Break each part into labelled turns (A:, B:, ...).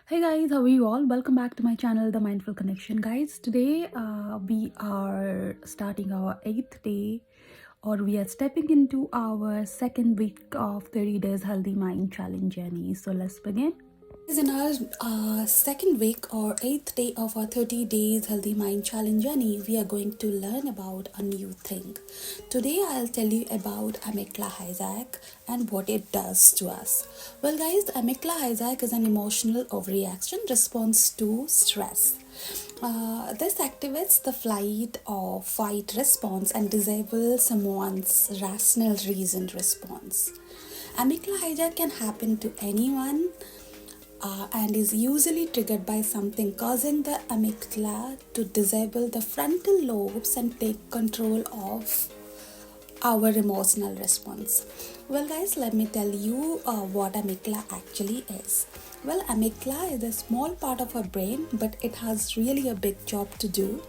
A: Hey guys, how are you all? Welcome back to my channel, The Mindful Connection. Guys, today we are starting our 8th day, or we are stepping into our second week of 30 days healthy mind challenge journey. So let's begin. In our second week or 8th day of our 30 days healthy mind challenge journey, we are going to learn about a new thing. Today I'll tell you about amygdala hijack and what it does to us. Well guys, amygdala hijack is an emotional overreaction response to stress. This activates the flight or fight response and disables someone's rational reasoned response. Amygdala hijack can happen to anyone and is usually triggered by something causing the amygdala to disable the frontal lobes and take control of our emotional response. Well guys, let me tell you what amygdala actually is. Well, amygdala is a small part of our brain, but it has really a big job to do.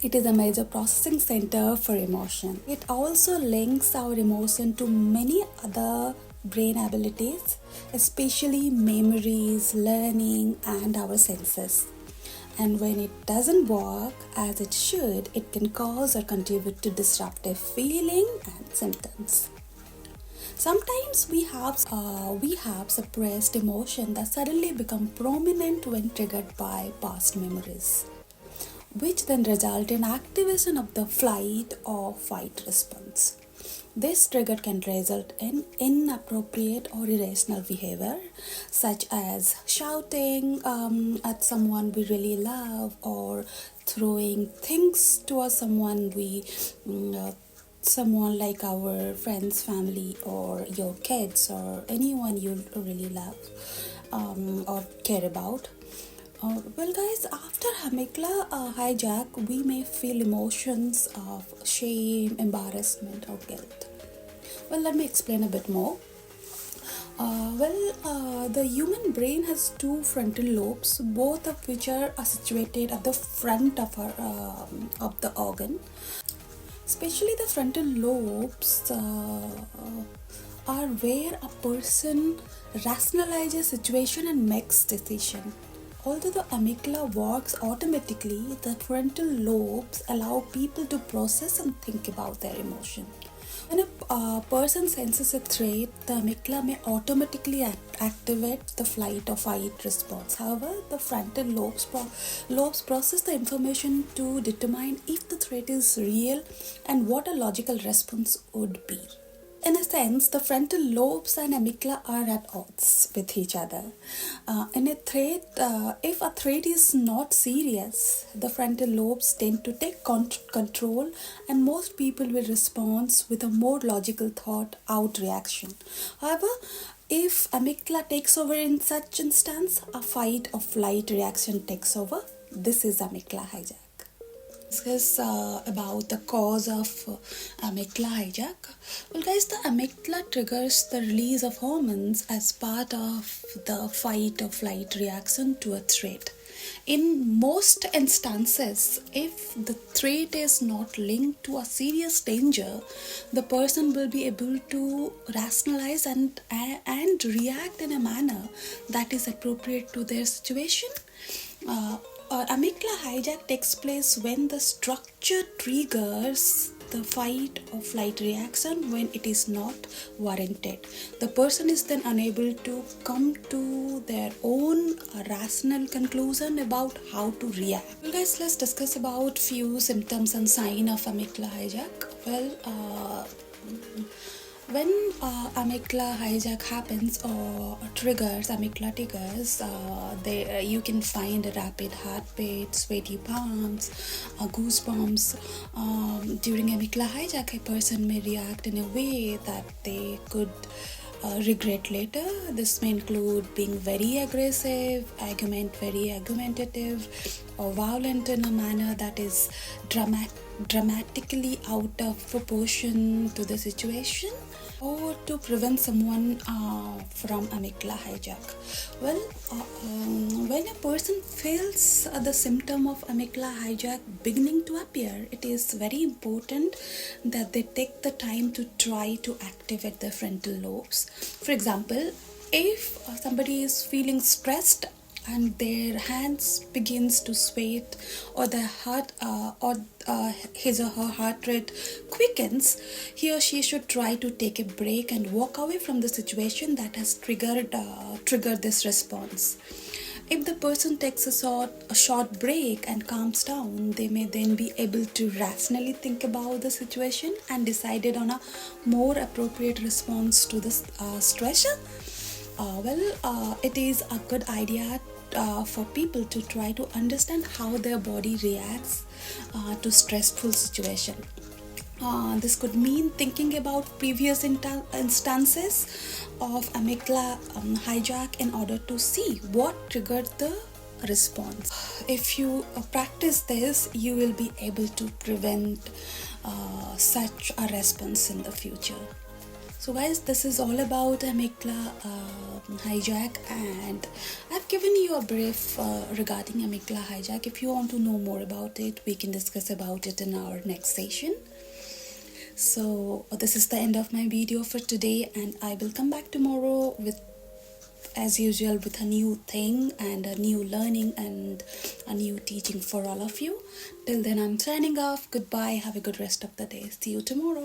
A: It is a major processing center for emotion. It also links our emotion to many other brain abilities, especially memories, learning, and our senses. And when it doesn't work as it should, it can cause or contribute to disruptive feeling and symptoms. Sometimes we have suppressed emotion that suddenly become prominent when triggered by past memories, which then result in activation of the flight or fight response. This trigger can result in inappropriate or irrational behavior, such as shouting at someone we really love, or throwing things towards someone like our friends, family, or your kids, or anyone you really love or care about. Well, guys, after amygdala hijack, we may feel emotions of shame, embarrassment, or guilt. Well, let me explain a bit more. The human brain has two frontal lobes, both of which are situated at the front of the organ. Especially the frontal lobes are where a person rationalizes situation and makes decision. Although the amygdala works automatically, the frontal lobes allow people to process and think about their emotion. When a person senses a threat, the amygdala may automatically activate the flight or fight response. However, the frontal lobes process the information to determine if the threat is real and what a logical response would be. In a sense, the frontal lobes and amygdala are at odds with each other. If a threat is not serious, the frontal lobes tend to take control, and most people will respond with a more logical thought-out reaction. However, if amygdala takes over in such instance, a fight or flight reaction takes over. This is amygdala hijack. Discuss about the cause of amygdala hijack. Well guys, the amygdala triggers the release of hormones as part of the fight or flight reaction to a threat. In most instances, if the threat is not linked to a serious danger, the person will be able to rationalize and react in a manner that is appropriate to their situation. Amygdala hijack takes place when the structure triggers the fight or flight reaction when it is not warranted. The person is then unable to come to their own rational conclusion about how to react. Well guys, let's discuss about few symptoms and signs of amygdala hijack. When amygdala hijack happens or amygdala triggers, you can find a rapid heartbeat, sweaty palms, goosebumps. During amygdala hijack, a person may react in a way that they could regret later. This may include being very aggressive, very argumentative, or violent in a manner that is dramatically out of proportion to the situation, or to prevent someone from amygdala hijack. When a person feels the symptom of amygdala hijack beginning to appear, it is very important that they take the time to try to activate the frontal lobes. For example, If somebody is feeling stressed and their hands begins to sweat, or their heart or his or her heart rate quickens, he or she should try to take a break and walk away from the situation that has triggered this response. If the person takes a short break and calms down, they may then be able to rationally think about the situation and decided on a more appropriate response to this stressor. It is a good idea for people to try to understand how their body reacts to stressful situation. This could mean thinking about previous instances of amygdala hijack in order to see what triggered the response. If you practice this, you will be able to prevent such a response in the future. So guys, this is all about amygdala hijack, and I've given you a brief regarding amygdala hijack. If you want to know more about it, we can discuss about it in our next session. So this is the end of my video for today, and I will come back tomorrow with, as usual, with a new thing and a new learning and a new teaching for all of you. Till then, I'm signing off. Goodbye. Have a good rest of the day. See you tomorrow.